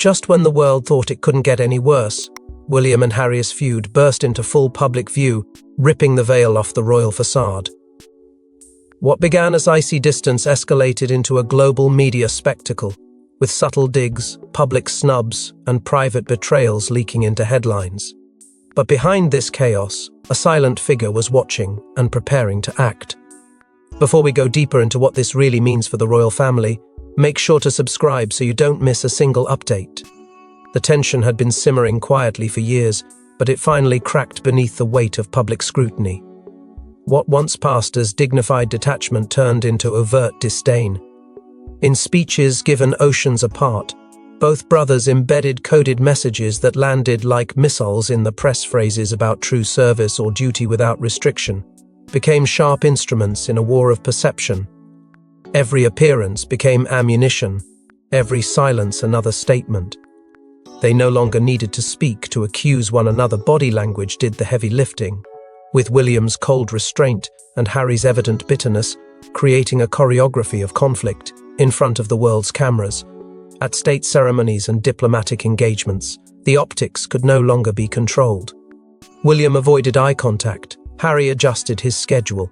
Just when the world thought it couldn't get any worse, William and Harry's feud burst into full public view, ripping the veil off the royal facade. What began as icy distance escalated into a global media spectacle, with subtle digs, public snubs, and private betrayals leaking into headlines. But behind this chaos, a silent figure was watching and preparing to act. Before we go deeper into what this really means for the royal family, make sure to subscribe so you don't miss a single update. The tension had been simmering quietly for years, but it finally cracked beneath the weight of public scrutiny. What once passed as dignified detachment turned into overt disdain. In speeches given oceans apart, both brothers embedded coded messages that landed like missiles in the press. Phrases about true service or duty without restriction became sharp instruments in a war of perception. Every appearance became ammunition, every silence another statement. They no longer needed to speak to accuse one another. Body language did the heavy lifting, with William's cold restraint and Harry's evident bitterness creating a choreography of conflict in front of the world's cameras. At state ceremonies and diplomatic engagements, the optics could no longer be controlled. William avoided eye contact. Harry adjusted his schedule.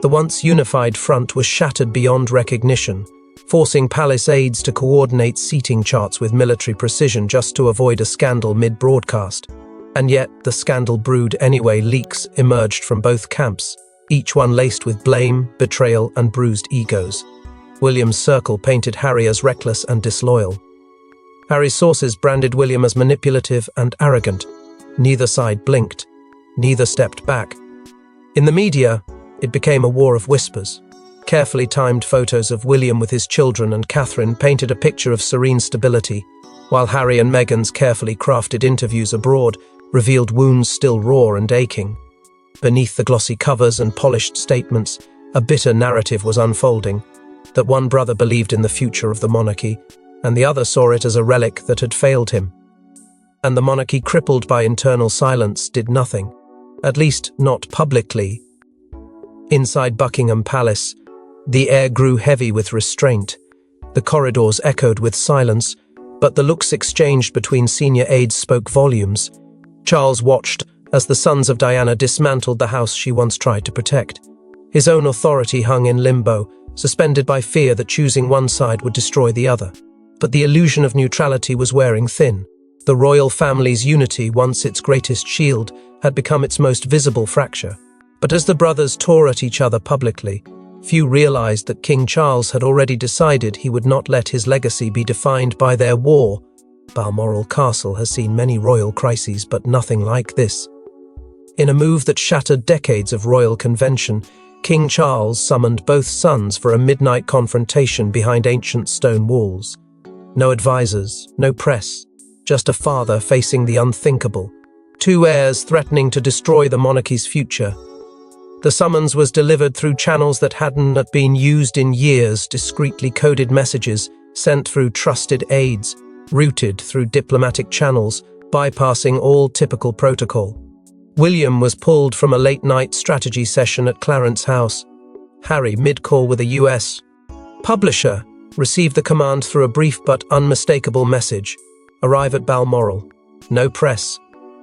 The once unified front was shattered beyond recognition, forcing palace aides to coordinate seating charts with military precision just to avoid a scandal mid-broadcast. And yet, the scandal brewed anyway. Leaks emerged from both camps, each one laced with blame, betrayal, and bruised egos. William's circle painted Harry as reckless and disloyal. Harry's sources branded William as manipulative and arrogant. Neither side blinked. Neither stepped back. In the media, it became a war of whispers. Carefully timed photos of William with his children and Catherine painted a picture of serene stability, while Harry and Meghan's carefully crafted interviews abroad revealed wounds still raw and aching. Beneath the glossy covers and polished statements, a bitter narrative was unfolding, that one brother believed in the future of the monarchy, and the other saw it as a relic that had failed him. And the monarchy, crippled by internal silence, did nothing, at least not publicly. Inside Buckingham Palace, the air grew heavy with restraint. The corridors echoed with silence, but the looks exchanged between senior aides spoke volumes. Charles watched as the sons of Diana dismantled the house she once tried to protect. His own authority hung in limbo, suspended by fear that choosing one side would destroy the other. But the illusion of neutrality was wearing thin. The royal family's unity, once its greatest shield, had become its most visible fracture. But as the brothers tore at each other publicly, few realized that King Charles had already decided he would not let his legacy be defined by their war. Balmoral Castle has seen many royal crises, but nothing like this. In a move that shattered decades of royal convention, King Charles summoned both sons for a midnight confrontation behind ancient stone walls. No advisors, no press, just a father facing the unthinkable. Two heirs threatening to destroy the monarchy's future. The summons was delivered through channels that hadn't been used in years, discreetly coded messages sent through trusted aides, routed through diplomatic channels, bypassing all typical protocol. William was pulled from a late-night strategy session at Clarence House. Harry, mid-call with a US publisher, received the command through a brief but unmistakable message. Arrive at Balmoral. No press.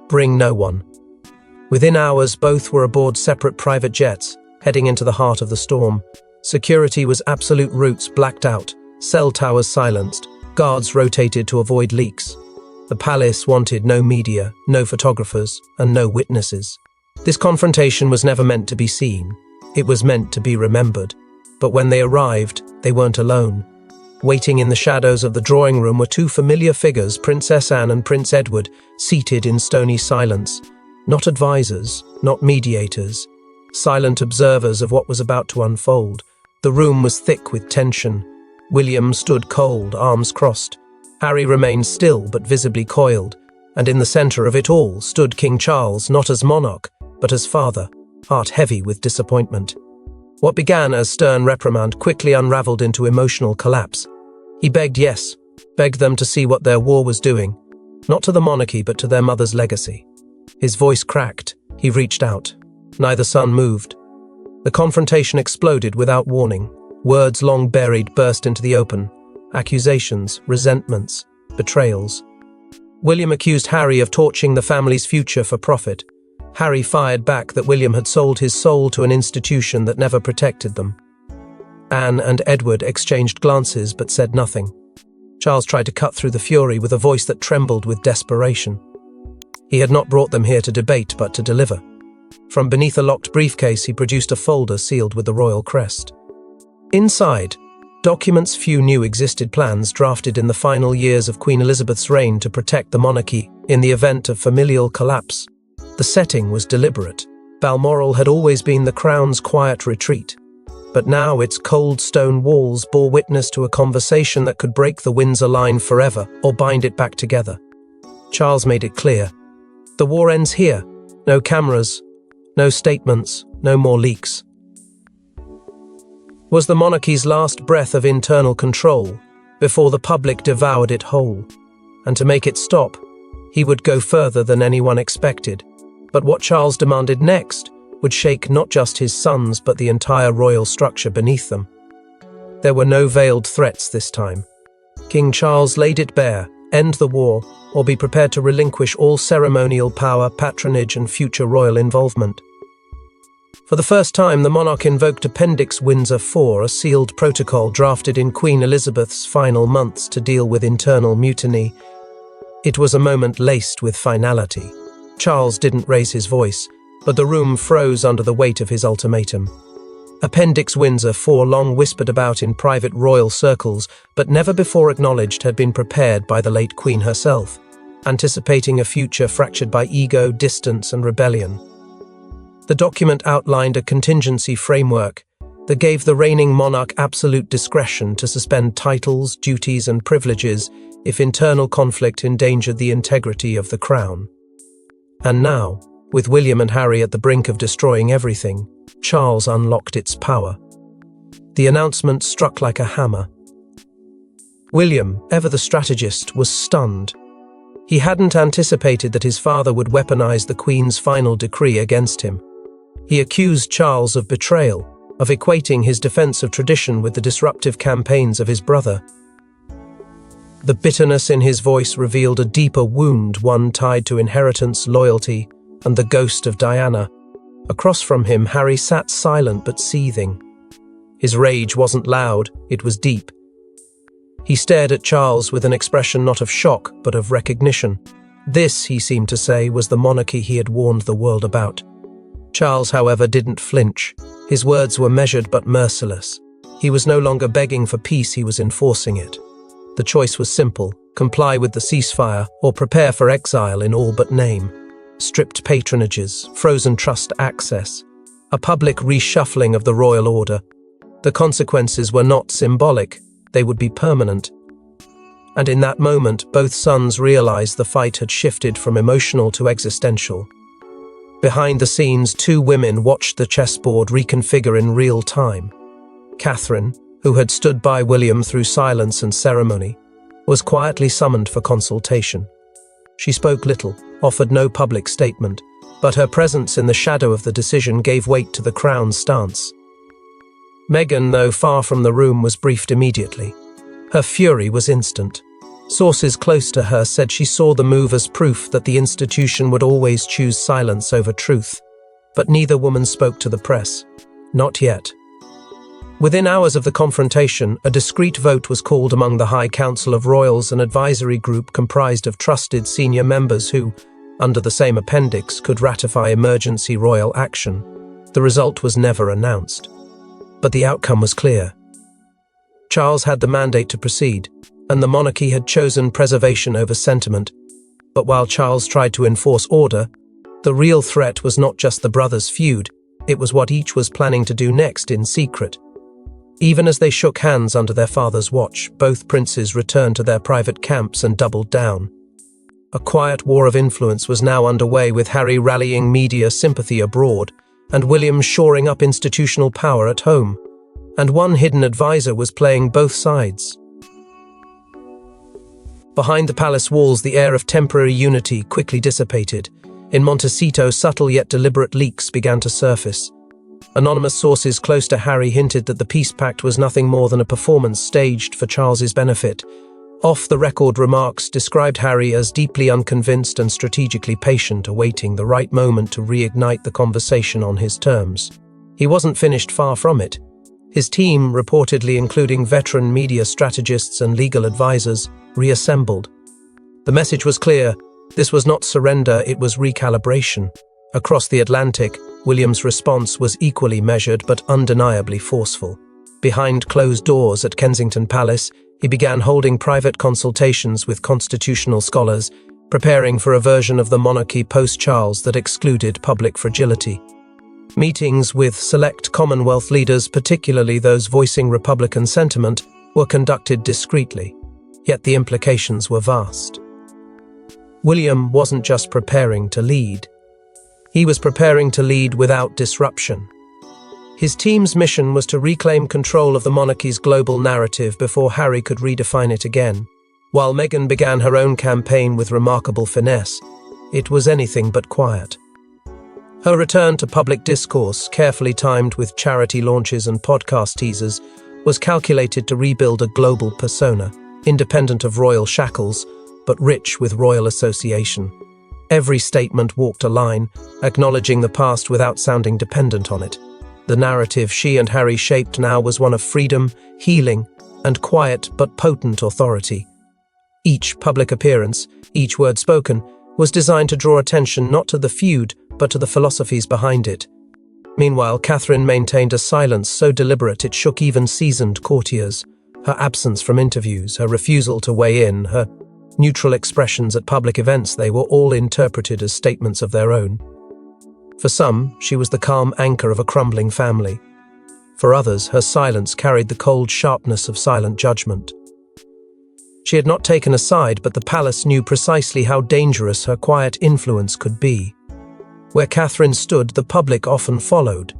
Bring no one. Within hours, both were aboard separate private jets, heading into the heart of the storm. Security was absolute, routes blacked out, cell towers silenced, guards rotated to avoid leaks. The palace wanted no media, no photographers, and no witnesses. This confrontation was never meant to be seen. It was meant to be remembered. But when they arrived, they weren't alone. Waiting in the shadows of the drawing room were two familiar figures, Princess Anne and Prince Edward, seated in stony silence. Not advisors, not mediators. Silent observers of what was about to unfold. The room was thick with tension. William stood cold, arms crossed. Harry remained still but visibly coiled, and in the center of it all stood King Charles, not as monarch, but as father, heart heavy with disappointment. What began as stern reprimand quickly unraveled into emotional collapse. He begged, yes, begged them to see what their war was doing, not to the monarchy but to their mother's legacy. His voice cracked. He reached out. Neither son moved. The confrontation exploded without warning. Words long buried burst into the open. Accusations, resentments, betrayals. William accused Harry of torching the family's future for profit. Harry fired back that William had sold his soul to an institution that never protected them. Anne and Edward exchanged glances but said nothing. Charles tried to cut through the fury with a voice that trembled with desperation. He had not brought them here to debate but to deliver. From beneath a locked briefcase he produced a folder sealed with the royal crest. Inside, documents few knew existed, plans drafted in the final years of Queen Elizabeth's reign to protect the monarchy in the event of familial collapse. The setting was deliberate. Balmoral had always been the Crown's quiet retreat, but now its cold stone walls bore witness to a conversation that could break the Windsor line forever or bind it back together. Charles made it clear. The war ends here. No cameras, no statements, no more leaks. Was the monarchy's last breath of internal control before the public devoured it whole. And to make it stop, he would go further than anyone expected. But what Charles demanded next would shake not just his sons but the entire royal structure beneath them. There were no veiled threats this time. King Charles laid it bare: end the war, or be prepared to relinquish all ceremonial power, patronage and future royal involvement. For the first time, the monarch invoked Appendix Windsor IV, a sealed protocol drafted in Queen Elizabeth's final months to deal with internal mutiny. It was a moment laced with finality. Charles didn't raise his voice, but the room froze under the weight of his ultimatum. Appendix Windsor IV, long whispered about in private royal circles, but never before acknowledged, had been prepared by the late Queen herself, anticipating a future fractured by ego, distance and rebellion. The document outlined a contingency framework that gave the reigning monarch absolute discretion to suspend titles, duties and privileges if internal conflict endangered the integrity of the crown. And now, with William and Harry at the brink of destroying everything, Charles unlocked its power. The announcement struck like a hammer. William, ever the strategist, was stunned. He hadn't anticipated that his father would weaponize the Queen's final decree against him. He accused Charles of betrayal, of equating his defense of tradition with the disruptive campaigns of his brother. The bitterness in his voice revealed a deeper wound, one tied to inheritance, loyalty, and the ghost of Diana. Across from him, Harry sat silent but seething. His rage wasn't loud, it was deep. He stared at Charles with an expression not of shock, but of recognition. This, he seemed to say, was the monarchy he had warned the world about. Charles, however, didn't flinch. His words were measured but merciless. He was no longer begging for peace, he was enforcing it. The choice was simple: comply with the ceasefire or prepare for exile in all but name. Stripped patronages, frozen trust access, a public reshuffling of the royal order. The consequences were not symbolic, they would be permanent. And in that moment, both sons realized the fight had shifted from emotional to existential. Behind the scenes, two women watched the chessboard reconfigure in real time. Catherine, who had stood by William through silence and ceremony, was quietly summoned for consultation. She spoke little, offered no public statement, but her presence in the shadow of the decision gave weight to the Crown's stance. Meghan, though far from the room, was briefed immediately. Her fury was instant. Sources close to her said she saw the move as proof that the institution would always choose silence over truth. But neither woman spoke to the press. Not yet. Within hours of the confrontation, a discreet vote was called among the High Council of Royals, an advisory group comprised of trusted senior members who, under the same appendix, could ratify emergency royal action. The result was never announced. But the outcome was clear. Charles had the mandate to proceed, and the monarchy had chosen preservation over sentiment. But while Charles tried to enforce order, the real threat was not just the brothers' feud, it was what each was planning to do next in secret. Even as they shook hands under their father's watch, both princes returned to their private camps and doubled down. A quiet war of influence was now underway, with Harry rallying media sympathy abroad, and William shoring up institutional power at home. And one hidden advisor was playing both sides. Behind the palace walls, the air of temporary unity quickly dissipated. In Montecito, subtle yet deliberate leaks began to surface. Anonymous sources close to Harry hinted that the peace pact was nothing more than a performance staged for Charles's benefit. Off-the-record remarks described Harry as deeply unconvinced and strategically patient, awaiting the right moment to reignite the conversation on his terms. He wasn't finished, far from it. His team, reportedly including veteran media strategists and legal advisors, reassembled. The message was clear. This was not surrender, it was recalibration. Across the Atlantic, William's response was equally measured but undeniably forceful. Behind closed doors at Kensington Palace, he began holding private consultations with constitutional scholars, preparing for a version of the monarchy post-Charles that excluded public fragility. Meetings with select Commonwealth leaders, particularly those voicing Republican sentiment, were conducted discreetly, yet the implications were vast. William wasn't just preparing to lead. He was preparing to lead without disruption. His team's mission was to reclaim control of the monarchy's global narrative before Harry could redefine it again. While Meghan began her own campaign with remarkable finesse, it was anything but quiet. Her return to public discourse, carefully timed with charity launches and podcast teasers, was calculated to rebuild a global persona, independent of royal shackles, but rich with royal association. Every statement walked a line, acknowledging the past without sounding dependent on it. The narrative she and Harry shaped now was one of freedom, healing, and quiet but potent authority. Each public appearance, each word spoken, was designed to draw attention not to the feud, but to the philosophies behind it. Meanwhile, Catherine maintained a silence so deliberate it shook even seasoned courtiers. Her absence from interviews, her refusal to weigh in, her neutral expressions at public events, they were all interpreted as statements of their own. For some, she was the calm anchor of a crumbling family. For others, her silence carried the cold sharpness of silent judgment. She had not taken a side, but the palace knew precisely how dangerous her quiet influence could be. Where Catherine stood, the public often followed.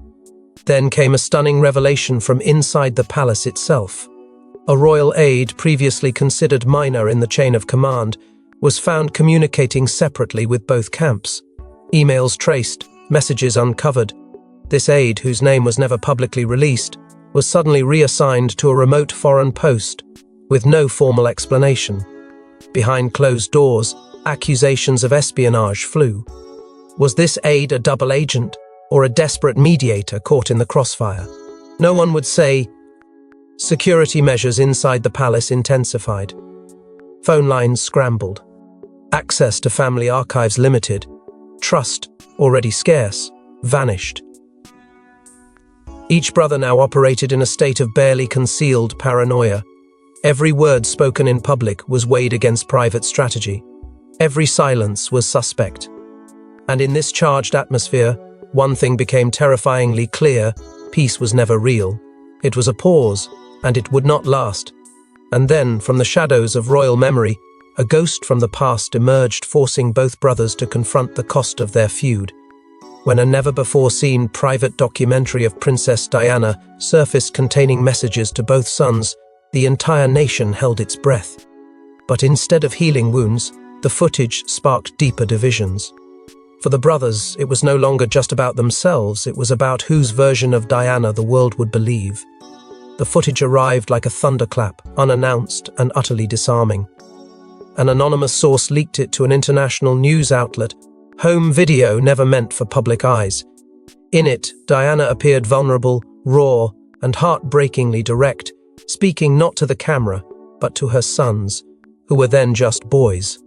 Then came a stunning revelation from inside the palace itself. A royal aide, previously considered minor in the chain of command, was found communicating separately with both camps. Emails traced, messages uncovered. This aide, whose name was never publicly released, was suddenly reassigned to a remote foreign post, with no formal explanation. Behind closed doors, accusations of espionage flew. Was this aide a double agent, or a desperate mediator caught in the crossfire? No one would say. Security measures inside the palace intensified. Phone lines scrambled. Access to family archives limited. Trust, already scarce, vanished. Each brother now operated in a state of barely concealed paranoia. Every word spoken in public was weighed against private strategy. Every silence was suspect. And in this charged atmosphere, one thing became terrifyingly clear: peace was never real. It was a pause, and it would not last. And then, from the shadows of royal memory, a ghost from the past emerged, forcing both brothers to confront the cost of their feud. When a never-before-seen private documentary of Princess Diana surfaced containing messages to both sons, the entire nation held its breath. But instead of healing wounds, the footage sparked deeper divisions. For the brothers, it was no longer just about themselves, it was about whose version of Diana the world would believe. The footage arrived like a thunderclap, unannounced and utterly disarming. An anonymous source leaked it to an international news outlet, home video never meant for public eyes. In it, Diana appeared vulnerable, raw, and heartbreakingly direct, speaking not to the camera, but to her sons, who were then just boys.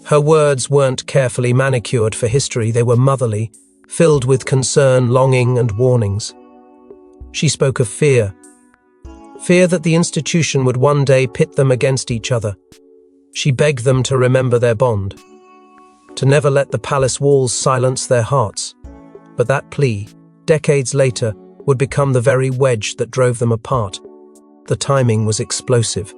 Her words weren't carefully manicured for history, they were motherly, filled with concern, longing, and warnings. She spoke of fear. Fear that the institution would one day pit them against each other. She begged them to remember their bond, to never let the palace walls silence their hearts. But that plea, decades later, would become the very wedge that drove them apart. The timing was explosive.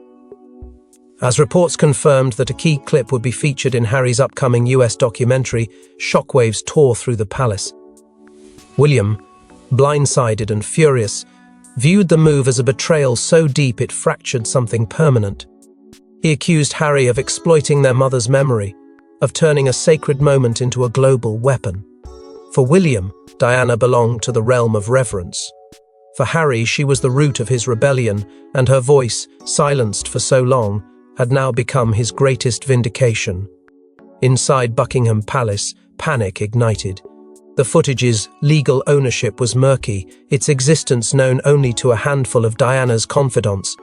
As reports confirmed that a key clip would be featured in Harry's upcoming US documentary, shockwaves tore through the palace. William, blindsided and furious, viewed the move as a betrayal so deep it fractured something permanent. He accused Harry of exploiting their mother's memory, of turning a sacred moment into a global weapon. For William, Diana belonged to the realm of reverence. For Harry, she was the root of his rebellion, and her voice, silenced for so long, had now become his greatest vindication. Inside Buckingham Palace, panic ignited. The footage's legal ownership was murky, its existence known only to a handful of Diana's confidants.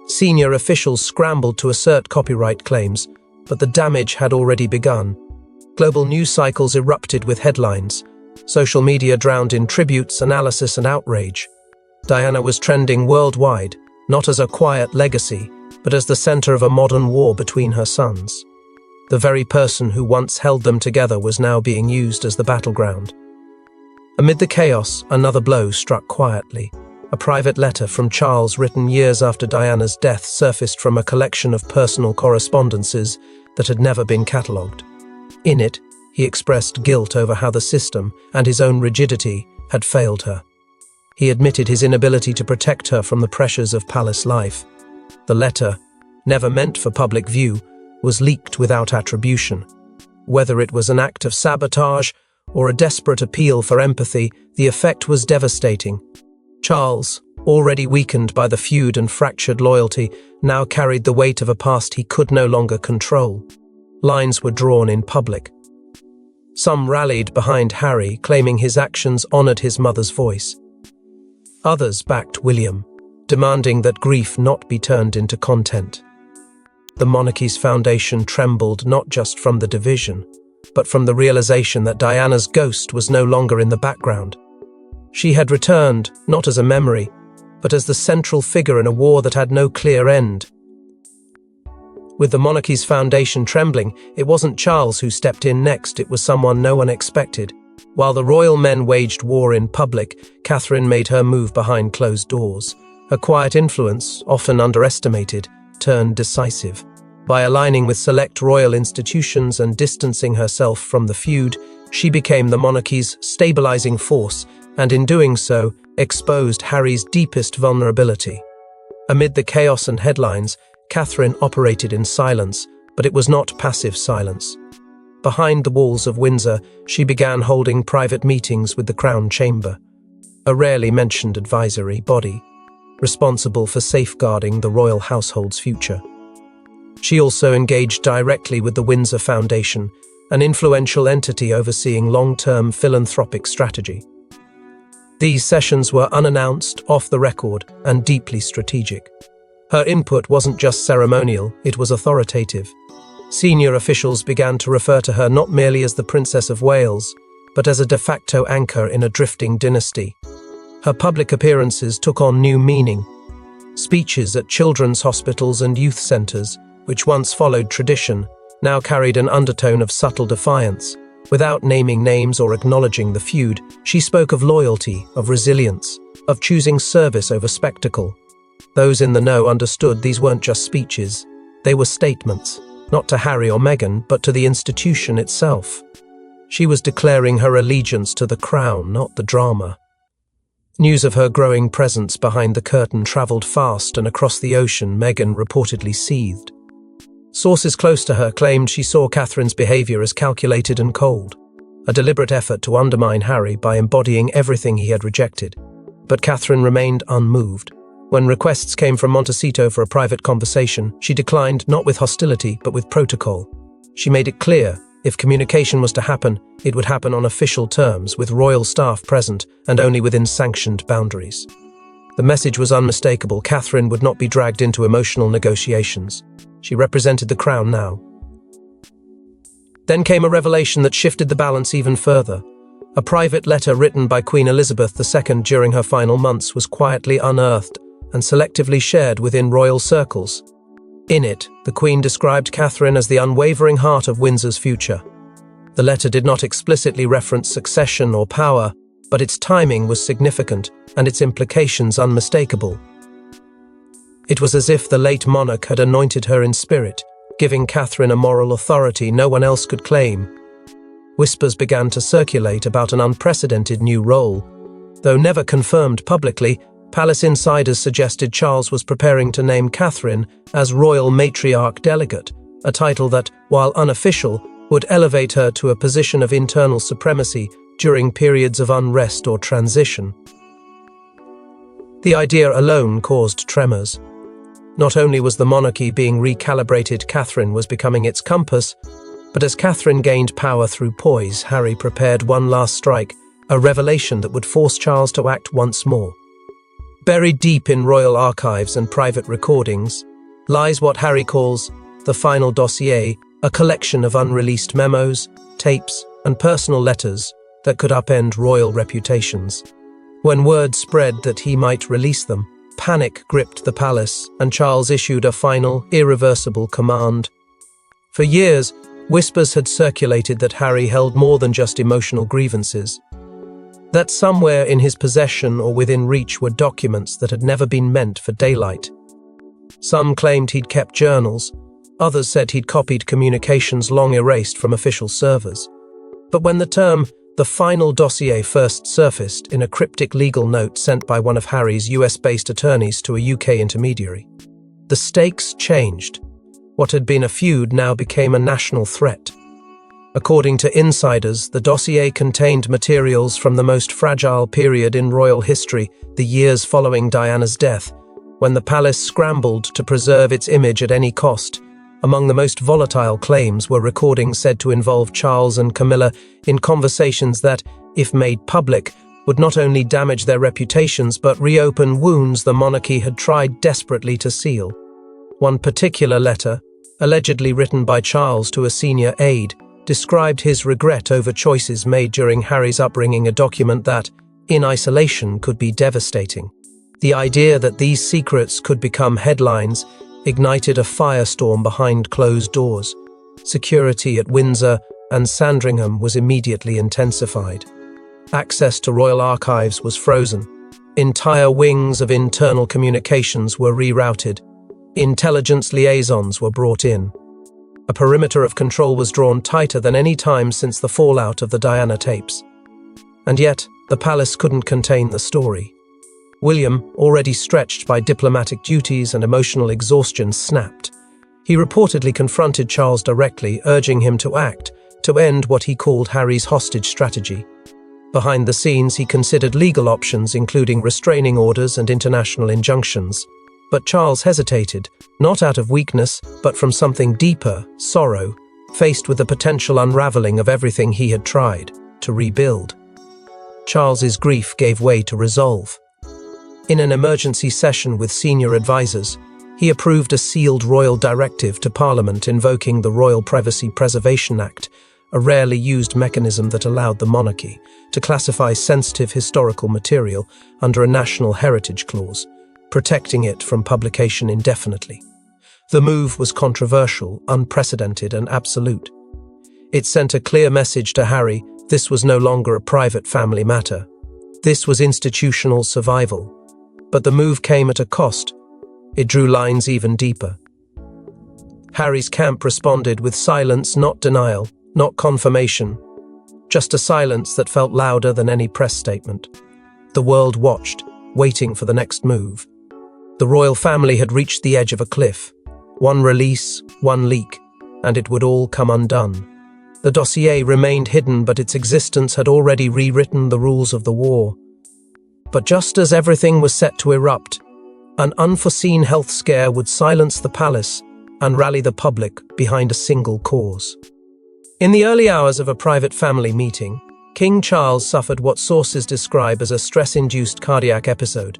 Senior officials scrambled to assert copyright claims, but the damage had already begun. Global news cycles erupted with headlines. Social media drowned in tributes, analysis, and outrage. Diana was trending worldwide, not as a quiet legacy, but as the center of a modern war between her sons. The very person who once held them together was now being used as the battleground. Amid the chaos, another blow struck quietly. A private letter from Charles written years after Diana's death surfaced from a collection of personal correspondences that had never been catalogued. In it, he expressed guilt over how the system and his own rigidity had failed her. He admitted his inability to protect her from the pressures of palace life. The letter, never meant for public view, was leaked without attribution. Whether it was an act of sabotage or a desperate appeal for empathy, the effect was devastating. Charles, already weakened by the feud and fractured loyalty, now carried the weight of a past he could no longer control. Lines were drawn in public. Some rallied behind Harry, claiming his actions honored his mother's voice. Others backed William, demanding that grief not be turned into content. The monarchy's foundation trembled not just from the division, but from the realization that Diana's ghost was no longer in the background. She had returned, not as a memory, but as the central figure in a war that had no clear end. With the monarchy's foundation trembling, it wasn't Charles who stepped in next, it was someone no one expected. While the royal men waged war in public, Catherine made her move behind closed doors. Her quiet influence, often underestimated, turned decisive. By aligning with select royal institutions and distancing herself from the feud, she became the monarchy's stabilizing force, and in doing so, exposed Harry's deepest vulnerability. Amid the chaos and headlines, Catherine operated in silence, but it was not passive silence. Behind the walls of Windsor, she began holding private meetings with the Crown Chamber, a rarely mentioned advisory body, responsible for safeguarding the royal household's future. She also engaged directly with the Windsor Foundation, an influential entity overseeing long-term philanthropic strategy. These sessions were unannounced, off the record, and deeply strategic. Her input wasn't just ceremonial, it was authoritative. Senior officials began to refer to her not merely as the Princess of Wales, but as a de facto anchor in a drifting dynasty. Her public appearances took on new meaning. Speeches at children's hospitals and youth centres, which once followed tradition, now carried an undertone of subtle defiance. Without naming names or acknowledging the feud, she spoke of loyalty, of resilience, of choosing service over spectacle. Those in the know understood these weren't just speeches, they were statements, not to Harry or Meghan, but to the institution itself. She was declaring her allegiance to the crown, not the drama. News of her growing presence behind the curtain travelled fast, and across the ocean, Meghan reportedly seethed. Sources close to her claimed she saw Catherine's behaviour as calculated and cold, a deliberate effort to undermine Harry by embodying everything he had rejected. But Catherine remained unmoved. When requests came from Montecito for a private conversation, she declined not with hostility but with protocol. She made it clear, if communication was to happen, it would happen on official terms, with royal staff present and only within sanctioned boundaries. The message was unmistakable. Catherine would not be dragged into emotional negotiations. She represented the crown now. Then came a revelation that shifted the balance even further. A private letter written by Queen Elizabeth II during her final months was quietly unearthed and selectively shared within royal circles. In it, the Queen described Catherine as the unwavering heart of Windsor's future. The letter did not explicitly reference succession or power, but its timing was significant and its implications unmistakable. It was as if the late monarch had anointed her in spirit, giving Catherine a moral authority no one else could claim. Whispers began to circulate about an unprecedented new role. Though never confirmed publicly, palace insiders suggested Charles was preparing to name Catherine as Royal Matriarch Delegate, a title that, while unofficial, would elevate her to a position of internal supremacy during periods of unrest or transition. The idea alone caused tremors. Not only was the monarchy being recalibrated, Catherine was becoming its compass, but as Catherine gained power through poise, Harry prepared one last strike, a revelation that would force Charles to act once more. Buried deep in royal archives and private recordings lies what Harry calls the final dossier, a collection of unreleased memos, tapes, and personal letters that could upend royal reputations. When word spread that he might release them, panic gripped the palace, and Charles issued a final, irreversible command. For years, whispers had circulated that Harry held more than just emotional grievances, that somewhere in his possession or within reach were documents that had never been meant for daylight. Some claimed he'd kept journals, others said he'd copied communications long erased from official servers. But when the term "the final dossier" first surfaced in a cryptic legal note sent by one of Harry's US-based attorneys to a UK intermediary, the stakes changed. What had been a feud now became a national threat. According to insiders, the dossier contained materials from the most fragile period in royal history, the years following Diana's death, when the palace scrambled to preserve its image at any cost. Among the most volatile claims were recordings said to involve Charles and Camilla in conversations that, if made public, would not only damage their reputations but reopen wounds the monarchy had tried desperately to seal. One particular letter, allegedly written by Charles to a senior aide, described his regret over choices made during Harry's upbringing, a document that, in isolation, could be devastating. The idea that these secrets could become headlines ignited a firestorm behind closed doors. Security at Windsor and Sandringham was immediately intensified. Access to royal archives was frozen. Entire wings of internal communications were rerouted. Intelligence liaisons were brought in. A perimeter of control was drawn tighter than any time since the fallout of the Diana tapes. And yet, the palace couldn't contain the story. William, already stretched by diplomatic duties and emotional exhaustion, snapped. He reportedly confronted Charles directly, urging him to act, to end what he called Harry's hostage strategy. Behind the scenes, he considered legal options, including restraining orders and international injunctions. But Charles hesitated, not out of weakness, but from something deeper, sorrow, faced with the potential unraveling of everything he had tried to rebuild. Charles's grief gave way to resolve. In an emergency session with senior advisors, he approved a sealed royal directive to Parliament invoking the Royal Privacy Preservation Act, a rarely used mechanism that allowed the monarchy to classify sensitive historical material under a national heritage clause, protecting it from publication indefinitely. The move was controversial, unprecedented, and absolute. It sent a clear message to Harry: this was no longer a private family matter. This was institutional survival. But the move came at a cost. It drew lines even deeper. Harry's camp responded with silence, not denial, not confirmation, just a silence that felt louder than any press statement. The world watched, waiting for the next move. The royal family had reached the edge of a cliff. One release, one leak, and it would all come undone. The dossier remained hidden, but its existence had already rewritten the rules of the war. But just as everything was set to erupt, an unforeseen health scare would silence the palace and rally the public behind a single cause. In the early hours of a private family meeting, King Charles suffered what sources describe as a stress-induced cardiac episode.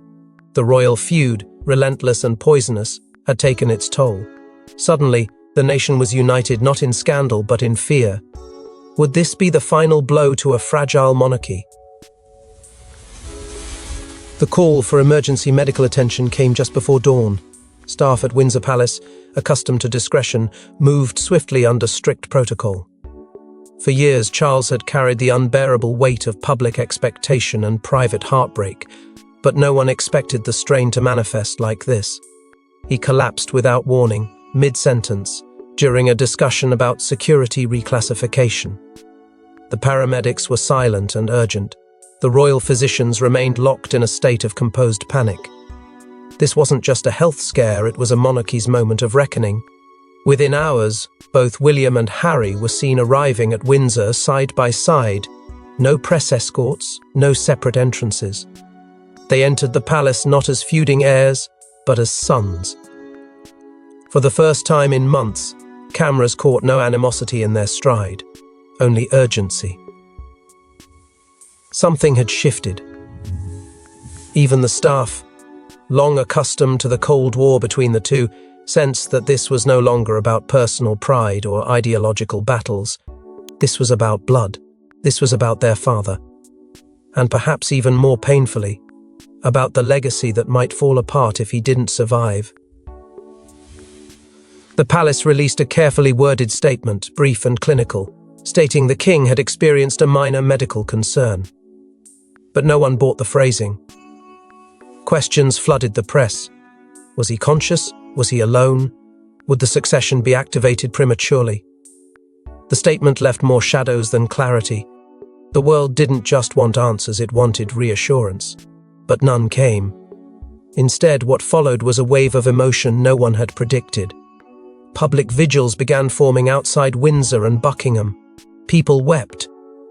The royal feud, relentless and poisonous, had taken its toll. Suddenly, the nation was united not in scandal but in fear. Would this be the final blow to a fragile monarchy? The call for emergency medical attention came just before dawn. Staff at Windsor Palace, accustomed to discretion, moved swiftly under strict protocol. For years, Charles had carried the unbearable weight of public expectation and private heartbreak, but no one expected the strain to manifest like this. He collapsed without warning, mid-sentence, during a discussion about security reclassification. The paramedics were silent and urgent. The royal physicians remained locked in a state of composed panic. This wasn't just a health scare, it was a monarchy's moment of reckoning. Within hours, both William and Harry were seen arriving at Windsor side by side. No press escorts, no separate entrances. They entered the palace not as feuding heirs, but as sons. For the first time in months, cameras caught no animosity in their stride, only urgency. Something had shifted. Even the staff, long accustomed to the Cold War between the two, sensed that this was no longer about personal pride or ideological battles. This was about blood. This was about their father. And perhaps even more painfully, about the legacy that might fall apart if he didn't survive. The palace released a carefully worded statement, brief and clinical, stating the king had experienced a minor medical concern. But no one bought the phrasing. Questions flooded the press. Was he conscious? Was he alone? Would the succession be activated prematurely? The statement left more shadows than clarity. The world didn't just want answers, it wanted reassurance. But none came. Instead, what followed was a wave of emotion no one had predicted. Public vigils began forming outside Windsor and Buckingham. People wept.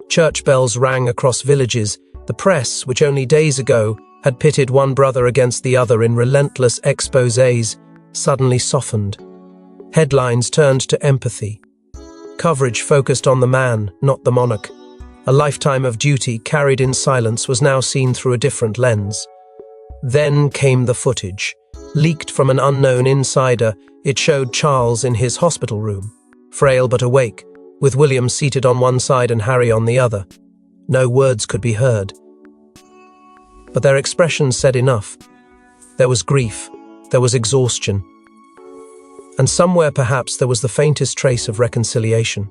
Church bells rang across villages. The press, which only days ago had pitted one brother against the other in relentless exposés, suddenly softened. Headlines turned to empathy. Coverage focused on the man, not the monarch. A lifetime of duty carried in silence was now seen through a different lens. Then came the footage. Leaked from an unknown insider, it showed Charles in his hospital room, frail but awake, with William seated on one side and Harry on the other. No words could be heard. But their expressions said enough. There was grief, there was exhaustion, and somewhere perhaps there was the faintest trace of reconciliation.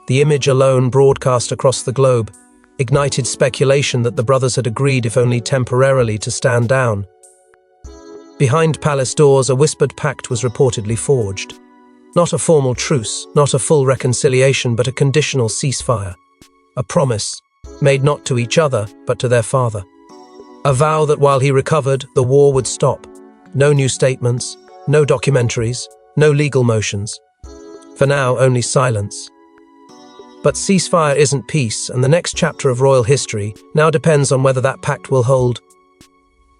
The image alone, broadcast across the globe, ignited speculation that the brothers had agreed, if only temporarily, to stand down. Behind palace doors, a whispered pact was reportedly forged. Not a formal truce, not a full reconciliation, but a conditional ceasefire. A promise, made not to each other, but to their father. A vow that while he recovered, the war would stop. No new statements, no documentaries, no legal motions. For now, only silence. But ceasefire isn't peace, and the next chapter of royal history now depends on whether that pact will hold.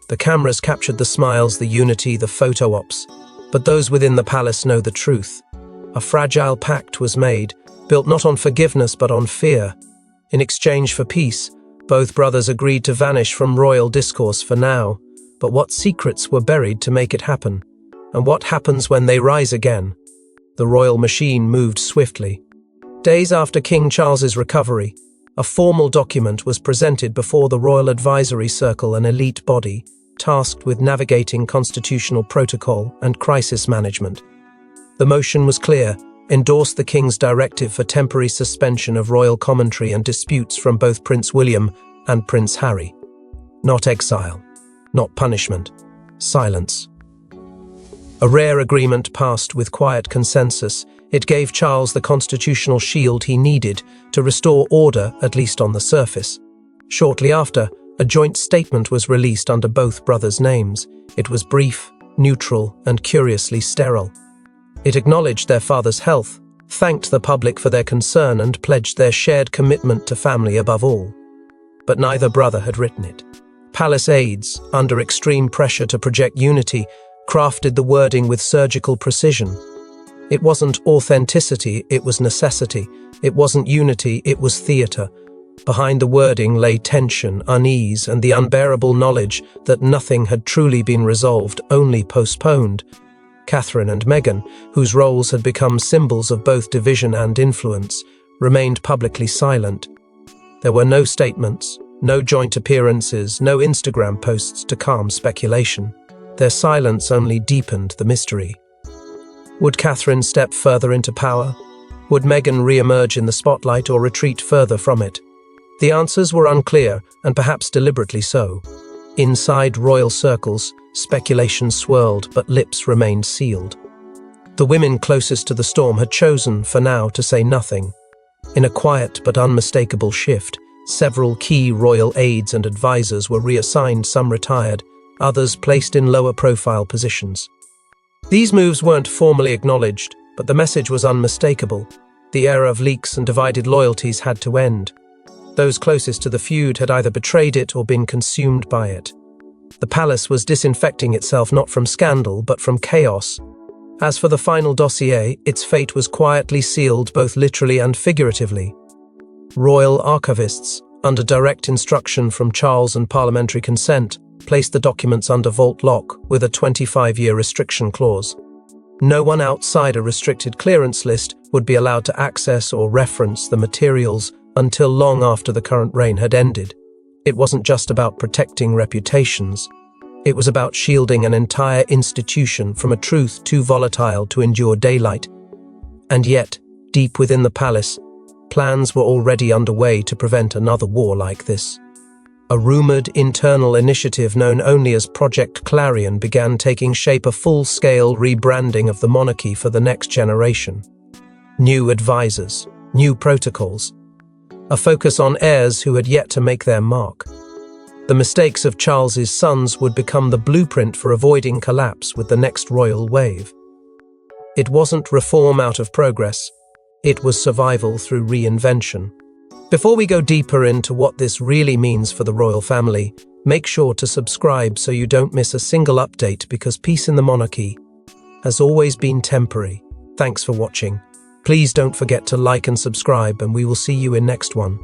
The cameras captured the smiles, the unity, the photo ops, but those within the palace know the truth. A fragile pact was made, built not on forgiveness but on fear. In exchange for peace, both brothers agreed to vanish from royal discourse for now. But what secrets were buried to make it happen? And what happens when they rise again? The royal machine moved swiftly. Days after King Charles's recovery, a formal document was presented before the Royal Advisory Circle, an elite body tasked with navigating constitutional protocol and crisis management. The motion was clear, endorsed the King's directive for temporary suspension of royal commentary and disputes from both Prince William and Prince Harry. Not exile, not punishment, silence. A rare agreement passed with quiet consensus. It gave Charles the constitutional shield he needed to restore order, at least on the surface. Shortly after, a joint statement was released under both brothers' names. It was brief, neutral, and curiously sterile. It acknowledged their father's health, thanked the public for their concern, and pledged their shared commitment to family above all. But neither brother had written it. Palace aides, under extreme pressure to project unity, crafted the wording with surgical precision. It wasn't authenticity, it was necessity. It wasn't unity, it was theatre. Behind the wording lay tension, unease, and the unbearable knowledge that nothing had truly been resolved, only postponed. Catherine and Meghan, whose roles had become symbols of both division and influence, remained publicly silent. There were no statements, no joint appearances, no Instagram posts to calm speculation. Their silence only deepened the mystery. Would Catherine step further into power? Would Meghan re-emerge in the spotlight or retreat further from it? The answers were unclear, and perhaps deliberately so. Inside royal circles, speculation swirled, but lips remained sealed. The women closest to the storm had chosen, for now, to say nothing. In a quiet but unmistakable shift, several key royal aides and advisors were reassigned, some retired, others placed in lower-profile positions. These moves weren't formally acknowledged, but the message was unmistakable. The era of leaks and divided loyalties had to end. Those closest to the feud had either betrayed it or been consumed by it. The palace was disinfecting itself not from scandal, but from chaos. As for the final dossier, its fate was quietly sealed both literally and figuratively. Royal archivists, under direct instruction from Charles and parliamentary consent, placed the documents under vault lock with a 25-year restriction clause. No one outside a restricted clearance list would be allowed to access or reference the materials until long after the current reign had ended. It wasn't just about protecting reputations. It was about shielding an entire institution from a truth too volatile to endure daylight. And yet, deep within the palace, plans were already underway to prevent another war like this. A rumored internal initiative known only as Project Clarion began taking shape, a full-scale rebranding of the monarchy for the next generation. New advisors, new protocols, a focus on heirs who had yet to make their mark. The mistakes of Charles's sons would become the blueprint for avoiding collapse with the next royal wave. It wasn't reform out of progress, it was survival through reinvention. Before we go deeper into what this really means for the royal family, make sure to subscribe so you don't miss a single update, because peace in the monarchy has always been temporary. Thanks for watching. Please don't forget to like and subscribe, and we will see you in next one.